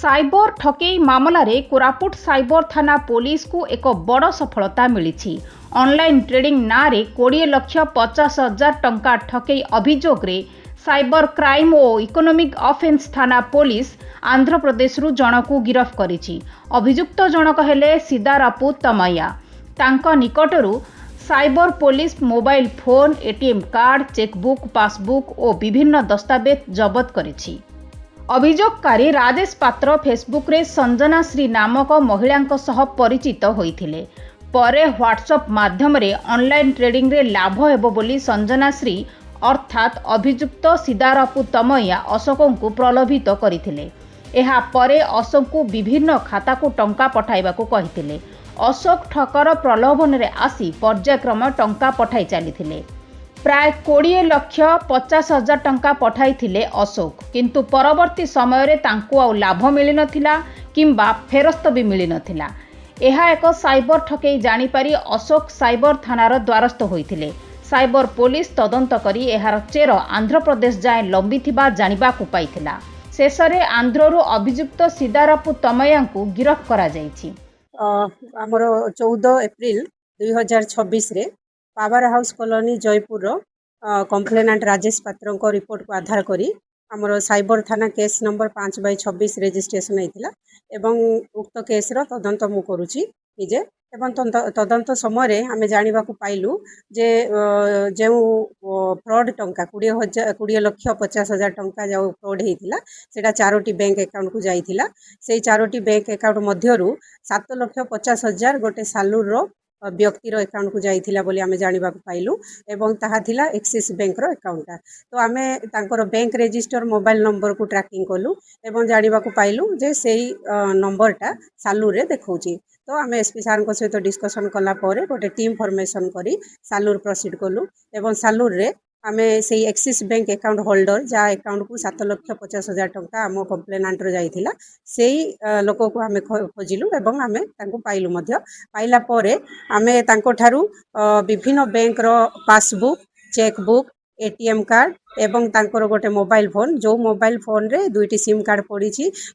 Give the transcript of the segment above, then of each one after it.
Cyber ठकेई मामला रे Koraput cyber थाना पुलिस को एक बड़ सफलता मिली। ऑनलाइन ट्रेडिंग ना रे 20,50,000 टंका ठकेई अभियोग रे साइबर क्राइम और इकोनॉमिक ऑफेंस थाना पुलिस आंध्र प्रदेश रु जनकू गिरफ करिछि। अभियुक्त जनक हेले सीदारापू तमैया। तांका निकटरू cyber police mobile phone, ATM card, chequebook, passbook और विभिन्न दस्तावेज जबत करिछि। अभियोगकारी राजेश पात्र फेसबुक रे संजना श्री नामक महिला सह परिचित होइथिले। परे व्हाट्सएप माध्यम रे ऑनलाइन ट्रेडिंग रे लाभ हेबो बोली संजना श्री अर्थात अभियुक्त सीदारापू तमैया अशोक को प्रलोभित करथिले। एहा परे अशोक को विभिन्न खाता को टंका पठाइबाकू कहिथिले। अशोक ठकर प्रलोभन रे आसी पर्यायक्रम टंका पठाई चलीथिले। प्राय 20,50,000 टंका पठाइथिले अशोक, किंतु परवर्ती समय रे तांकू आ लाभ मिली नथिला किंबा फेरस्त भी मिली नथिला। एहा एक साइबर ठकेई जानी पारी अशोक साइबर थानार द्वारस्थ होइथिले। साइबर पुलिस तदंत करी एहार चेर आंध्र प्रदेश जाए लंबिथिबा जानिबाकू पाइथिला। शेषरे आंध्ररू अभियुक्त सीदारापू तमैयाଙ୍କୁ गिरफ करा जाइछि। आमर 14 एप्रिल 2026 रे power house colony Jaipur complainant Rajesh पात्र को रिपोर्ट को आधार करी आमर साइबर थाना केस नंबर 5/26 रेजिस्ट्रेशन होता एवं उक्त केस तदंत मु करुच्ची निजे। एवं तदंत समय आम जाना पाइलु जे जो फ्रॉड टंका 20,50,000 टंका जो फ्रॉड होता से 4टी बैंक अकाउंट को जाइथिला। से 4टी बैंक अकाउंट मध्यरु 7,50,000 गोटे सालूर व्यक्तिर अकाउंट को जाइथिला बोली आमे जानिबा पाइलु एवं ताहा थिला एक्सिस बैंक रो अकाउंट। तो आमे तांकर बैंक रजिस्टर मोबाइल नंबर को ट्रैकिंग कलु एवं जानिबा पाइलु जे सेही नंबरटा सालूर रे देखौची। तो आमे एसपी सार को सहित डिस्कशन कला परे गोटे टीम फॉर्मेशन करी सालूर प्रोसीड कलु एवं सालूर रे आमे सेही एक्सिस बैंक अकाउंट होल्डर जा अकाउंट को 7,50,000 टंका आम कंप्लेनेंट रो जाइथिला सेही लोक को आमे खोजिलु एवं आमे तांको पाइलु मध्य। पाइला परे आमे तांको ठारू विभिन्न बैंक रो पासबुक, चेकबुक, एटीएम कार्ड एवं तांकर गोटे मोबाइल फोन, जो मोबाइल फोन रे 2टी सिम कार्ड पड़ी,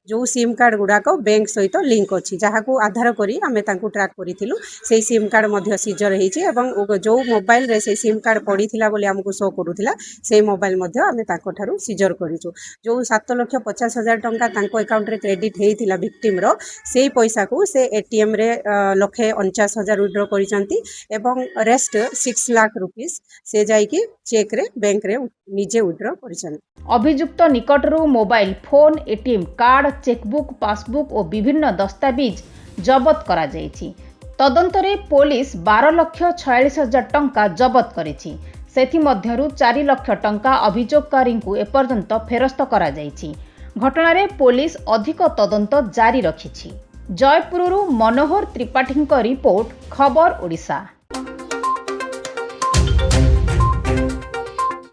जो सिम कार्ड गुड़ाक बैंक सहित लिंक अच्छी जहाँ को आधार करी आमे तांको ट्रैक करिथिलु। से सिम कार्ड मध्य सीजर होईछि एवं जो मोबाइल रे से सिम कार्ड पड़ीथिला बोली हमको शो करूथिला से मोबाइल मध्य आमे तांको ठारू सीजर करिछु। जो 7,50,000 टंका तांको अकाउंट रे क्रेडिट हेइथिला विक्टिम रो से पैसा को से एटीएम रे 1,49,000 विड्रॉ करिसंती एवं रेस्ट 6 लाख रुपीस से जाइकी चेक रे बैंक रे निजे विड्रॉ करिसंती। अभियुक्त निकटरू mobile phone, ATM card, chequebook, passbook और विभिन्न दस्तावेज जबत करा जाइछि। तदंतरे पुलिस 12,46,000 टंका जबत करिछि। सेथि मध्यरु 4 लाख टंका अभियोगकारी को एपर्यंत फेरस्त करा जाइछि। घटना रे पुलिस अधिक तदंत जारी रखिछि। जयपुररू मनोहर त्रिपाठी रिपोर्ट, खबर ओडिशा।